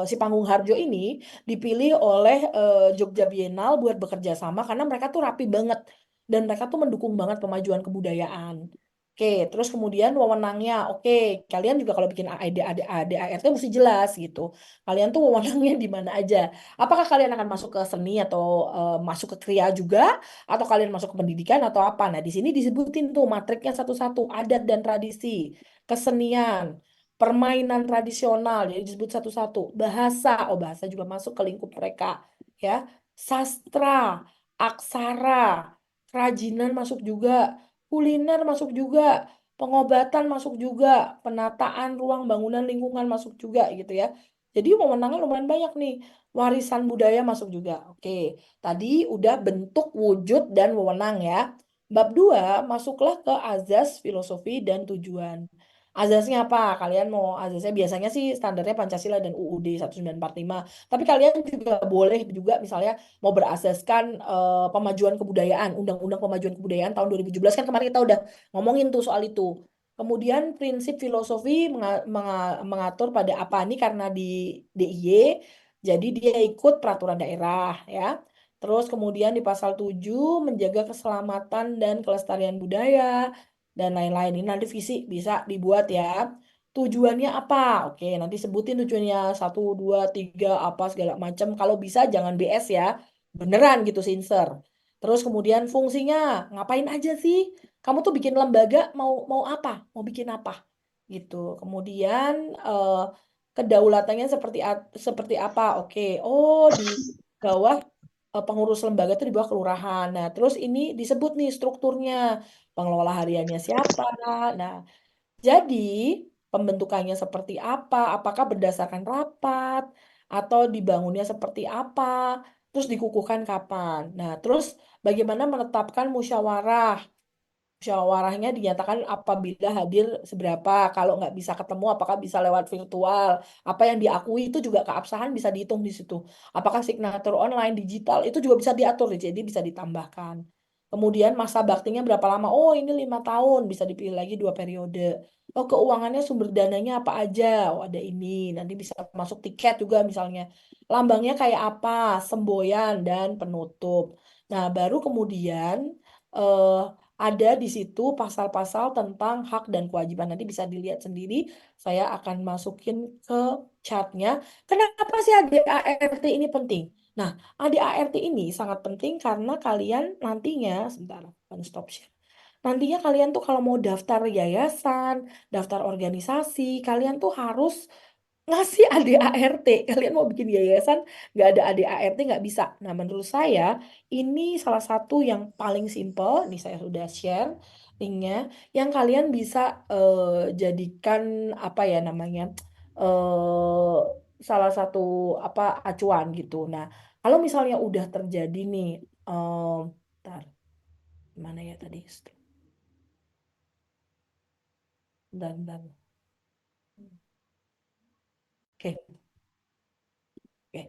si Panggung Harjo ini dipilih oleh Jogja Biennale buat bekerja sama karena mereka tuh rapi banget dan mereka tuh mendukung banget pemajuan kebudayaan. Oke, terus kemudian wewenangnya, oke, kalian juga kalau bikin ADART mesti jelas gitu. Kalian tuh wewenangnya di mana aja? Apakah kalian akan masuk ke seni atau masuk ke kriya juga, atau kalian masuk ke pendidikan atau apa? Nah, di sini disebutin tuh matriknya satu-satu, adat dan tradisi, kesenian, permainan tradisional, jadi disebut satu-satu. Bahasa, oh bahasa juga masuk ke lingkup mereka, ya. Sastra, aksara, kerajinan masuk juga, kuliner masuk juga, pengobatan masuk juga, penataan ruang bangunan lingkungan masuk juga gitu ya. Jadi wewenangnya lumayan banyak nih. Warisan budaya masuk juga. Oke, tadi udah bentuk, wujud, dan wewenang ya. Bab 2 masuklah ke azas, filosofi, dan tujuan. Azasnya apa? Kalian mau azasnya biasanya sih standarnya Pancasila dan UUD 1945. Tapi kalian juga boleh juga misalnya mau berasaskan pemajuan kebudayaan, Undang-Undang Pemajuan Kebudayaan tahun 2017 kan kemarin kita udah ngomongin tuh soal itu. Kemudian prinsip filosofi mengatur pada apa nih karena di DIY, jadi dia ikut peraturan daerah ya. Terus kemudian di pasal 7 menjaga keselamatan dan kelestarian budaya dan lain-lain. Ini nanti visi bisa dibuat ya. tujuannya apa? Oke, nanti sebutin tujuannya satu, dua, tiga, apa segala macam. Kalau bisa jangan BS ya, beneran gitu sincere. Terus kemudian fungsinya ngapain aja sih? Kamu tuh bikin lembaga mau mau apa? Mau bikin apa? Gitu. Kemudian eh, kedaulatannya seperti apa? Oke, oh di bawah pengurus lembaga itu di bawah kelurahan. Nah, terus ini disebut nih strukturnya. Pengelola hariannya siapa? Nah, jadi, pembentukannya seperti apa? Apakah berdasarkan rapat atau dibangunnya seperti apa? Terus dikukuhkan kapan? Nah, terus bagaimana menetapkan musyawarah? Musyawarahnya dinyatakan apabila hadir seberapa, kalau nggak bisa ketemu, apakah bisa lewat virtual. Apa yang diakui itu juga keabsahan bisa dihitung di situ. Apakah signatur online, digital, itu juga bisa diatur, jadi bisa ditambahkan. Kemudian masa baktinya berapa lama? Oh, ini 5 tahun, bisa dipilih lagi 2 periode. Oh, keuangannya sumber dananya apa aja? Oh, ada ini. Nanti bisa masuk tiket juga misalnya. Lambangnya kayak apa? Semboyan dan penutup. Nah, baru kemudian eh, ada di situ pasal-pasal tentang hak dan kewajiban. Nanti bisa dilihat sendiri. Saya akan masukin ke chatnya. Kenapa sih ADART ini penting? Nah, ADART ini sangat penting karena kalian nantinya, sebentar, one stop share. Nantinya kalian tuh kalau mau daftar yayasan, daftar organisasi, kalian tuh harus ngasih ADART. Kalian mau bikin yayasan, nggak ada ADART nggak bisa. Nah, menurut saya ini salah satu yang paling simple. Nih saya sudah share linknya, yang kalian bisa jadikan apa ya namanya eh salah satu apa acuan gitu. Nah, kalau misalnya udah terjadi nih, ntar, mana ya tadi? Dan oke. Oke.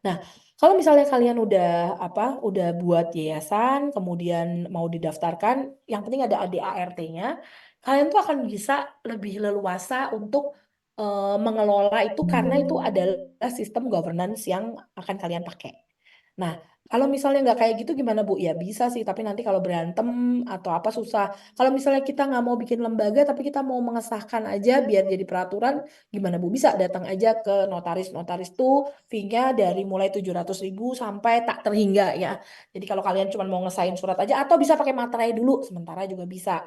Nah, kalau misalnya kalian udah apa, udah buat yayasan, kemudian mau didaftarkan, yang penting ada ADART-nya, kalian tuh akan bisa lebih leluasa untuk mengelola itu karena itu adalah sistem governance yang akan kalian pakai. Nah, kalau misalnya nggak kayak gitu gimana Bu? Ya bisa sih, tapi nanti kalau berantem atau apa susah. Kalau misalnya kita nggak mau bikin lembaga, tapi kita mau mengesahkan aja biar jadi peraturan, gimana Bu? Bisa datang aja ke notaris. Notaris tuh fee-nya dari mulai 700.000 sampai tak terhingga ya. Jadi kalau kalian cuma mau ngesahin surat aja, atau bisa pakai materai dulu, sementara juga bisa.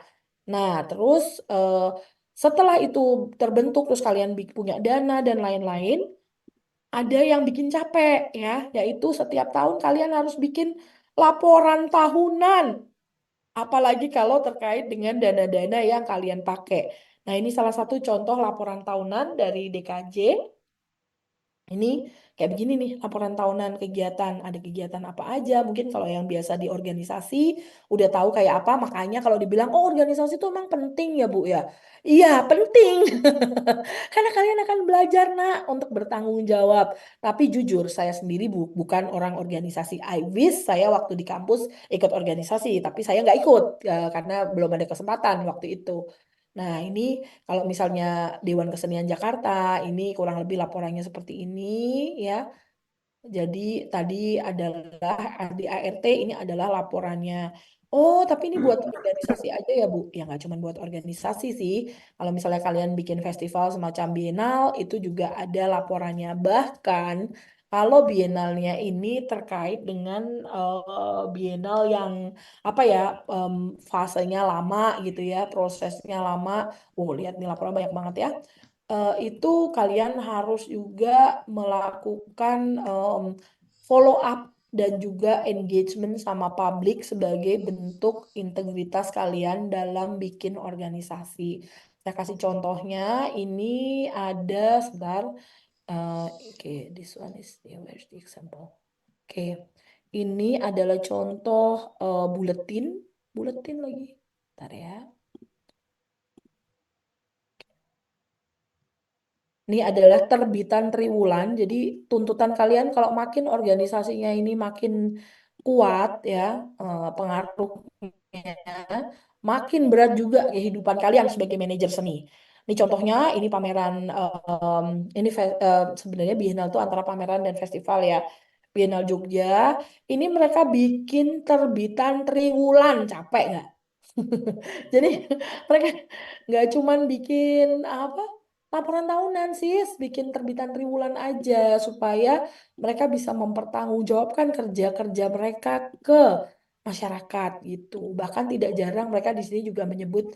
Nah, terus setelah itu terbentuk, terus kalian punya dana dan lain-lain, ada yang bikin capek ya, yaitu setiap tahun kalian harus bikin laporan tahunan, apalagi kalau terkait dengan dana-dana yang kalian pakai. Nah, ini salah satu contoh laporan tahunan dari DKJ. Ini kayak begini nih, laporan tahunan kegiatan. Ada kegiatan apa aja? Mungkin kalau yang biasa di organisasi udah tahu kayak apa, makanya kalau dibilang, oh organisasi itu emang penting ya Bu ya. Iya, penting. Karena kalian akan belajar nak untuk bertanggung jawab. Tapi jujur, saya sendiri bukan orang organisasi. I wish saya waktu di kampus ikut organisasi, tapi saya nggak ikut karena belum ada kesempatan waktu itu. Nah, ini kalau misalnya Dewan Kesenian Jakarta, ini kurang lebih laporannya seperti ini ya. Jadi tadi adalah ADART, ini adalah laporannya. Oh, tapi ini buat organisasi aja ya, Bu? Ya, nggak cuma buat organisasi sih. Kalau misalnya kalian bikin festival semacam bienal, itu juga ada laporannya. Bahkan kalau bienalnya ini terkait dengan bienal yang apa ya, em, fasenya lama gitu ya, prosesnya lama. Oh, lihat nih laporan banyak banget ya. Itu kalian harus juga melakukan follow up dan juga engagement sama publik sebagai bentuk integritas kalian dalam bikin organisasi. Saya kasih contohnya, ini ada sebentar. Oke, this one is where's the example? Oke, ini adalah contoh buletin, buletin lagi. Bentar ya. Ini adalah terbitan triwulan. Jadi tuntutan kalian kalau makin organisasinya ini makin kuat ya, pengaruhnya makin berat juga kehidupan kalian sebagai manajer seni. Ini contohnya, ini pameran, ini sebenarnya Biennale itu antara pameran dan festival ya. Biennale Jogja, ini mereka bikin terbitan triwulan, capek nggak? Jadi mereka nggak cuman bikin apa? laporan tahunan sis, bikin terbitan triwulan aja supaya mereka bisa mempertanggungjawabkan kerja-kerja mereka ke masyarakat gitu. Bahkan tidak jarang mereka di sini juga menyebut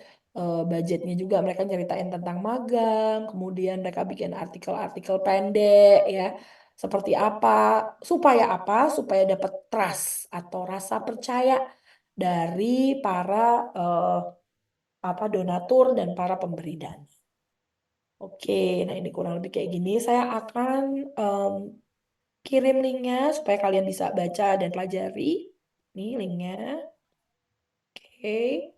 budgetnya juga, mereka nyeritain tentang magang, kemudian mereka bikin artikel-artikel pendek ya. Seperti apa? Supaya apa? Supaya dapat trust atau rasa percaya dari para eh, apa donatur dan para pemberi dana. Oke, nah ini kurang lebih kayak gini. Saya akan em, kirim linknya supaya kalian bisa baca dan pelajari. Ini linknya. Oke,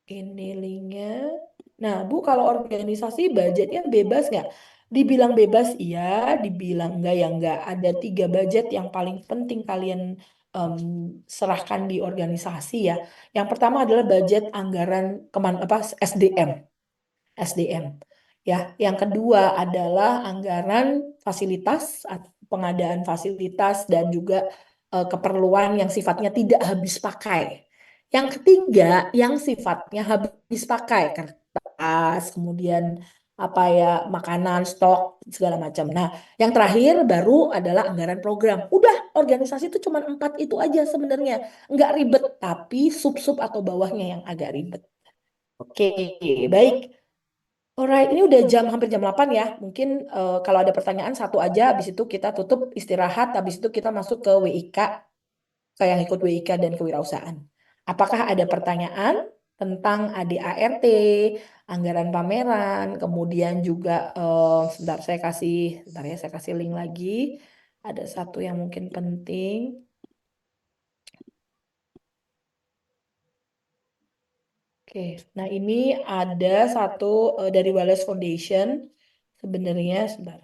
ini linknya. Nah, Bu, kalau organisasi budgetnya bebas nggak? Dibilang bebas, iya. Dibilang enggak, ya enggak. Ada 3 budget yang paling penting kalian em, serahkan di organisasi ya. Yang pertama adalah budget anggaran apa SDM. SDM. Ya, yang kedua adalah anggaran fasilitas, pengadaan fasilitas dan juga keperluan yang sifatnya tidak habis pakai. Yang ketiga, yang sifatnya habis pakai, kertas, kemudian apa ya, makanan, stok, segala macam. Nah, yang terakhir baru adalah anggaran program. Udah, organisasi itu cuma 4 itu aja sebenarnya. Nggak ribet, tapi sub-sub atau bawahnya yang agak ribet. Oke, baik. Alright, ini udah hampir jam 8 ya. Mungkin kalau ada pertanyaan satu aja, habis itu kita tutup istirahat, habis itu kita masuk ke WIK, ke yang ikut WIK dan kewirausahaan. Apakah ada pertanyaan tentang ADART, anggaran pameran, kemudian juga, sebentar ya, saya kasih link lagi. Ada satu yang mungkin penting. Oke, nah ini ada satu dari Wallace Foundation. Sebenarnya, sebentar.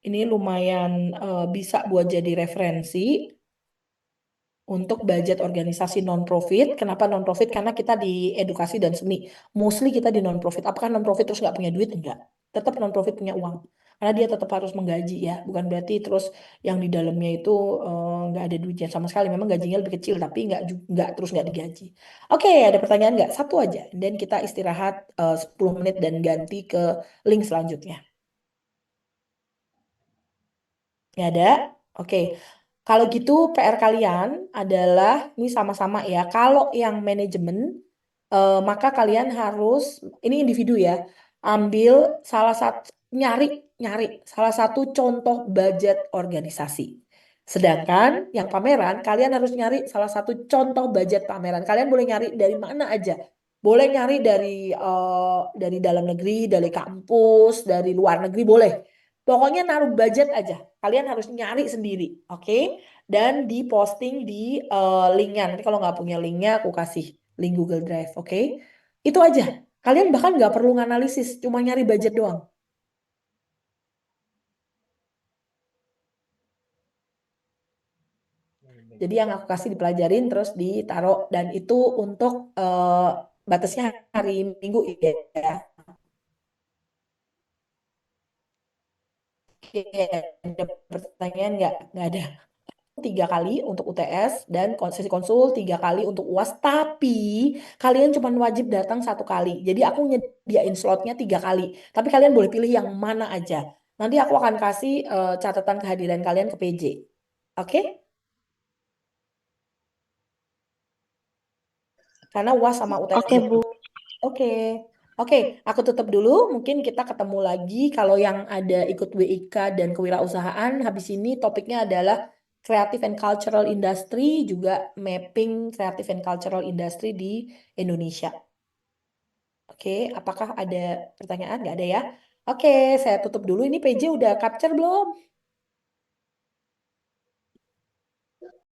Ini lumayan bisa buat jadi referensi untuk budget organisasi non-profit. Kenapa non-profit? Karena kita di edukasi dan seni. Mostly kita di non-profit. Apakah non-profit terus nggak punya duit? Enggak. Tetap non-profit punya uang. Karena dia tetap harus menggaji ya. Bukan berarti terus yang di dalamnya itu nggak ada duitnya sama sekali. Memang gajinya lebih kecil, tapi nggak terus nggak digaji. Oke, ada pertanyaan nggak? Satu aja. Dan kita istirahat 10 menit dan ganti ke link selanjutnya. Nggak ada? Oke. Kalau gitu PR kalian adalah ini sama-sama ya. Kalau yang manajemen maka kalian harus ini individu ya. Ambil salah satu nyari nyari salah satu contoh budget organisasi. Sedangkan yang pameran kalian harus nyari salah satu contoh budget pameran. Kalian boleh nyari dari mana aja. Boleh nyari dari dalam negeri, dari kampus, dari luar negeri boleh. Pokoknya naruh budget aja. Kalian harus nyari sendiri, oke? Dan diposting di linknya. Nanti kalau nggak punya linknya, aku kasih link Google Drive, oke? Itu aja. Kalian bahkan nggak perlu nganalisis, cuma nyari budget doang. Jadi yang aku kasih dipelajarin terus ditaruh dan itu untuk batasnya hari Minggu ya. Oke, ada pertanyaan nggak? Nggak ada. 3 kali untuk UTS dan sesi konsul 3 kali untuk UAS. Tapi kalian cuma wajib datang 1 kali. Jadi aku nyediain slotnya 3 kali. Tapi kalian boleh pilih yang mana aja. Nanti aku akan kasih catatan kehadiran kalian ke PJ. Oke? Karena UAS sama UTS Oke, beda. Bu. Oke. Oke, aku tutup dulu. Mungkin kita ketemu lagi kalau yang ada ikut WIK dan kewirausahaan. Habis ini topiknya adalah Creative and Cultural Industry, juga mapping Creative and Cultural Industry di Indonesia. Oke, apakah ada pertanyaan? Nggak ada ya? Oke, saya tutup dulu. Ini PJ udah capture belum?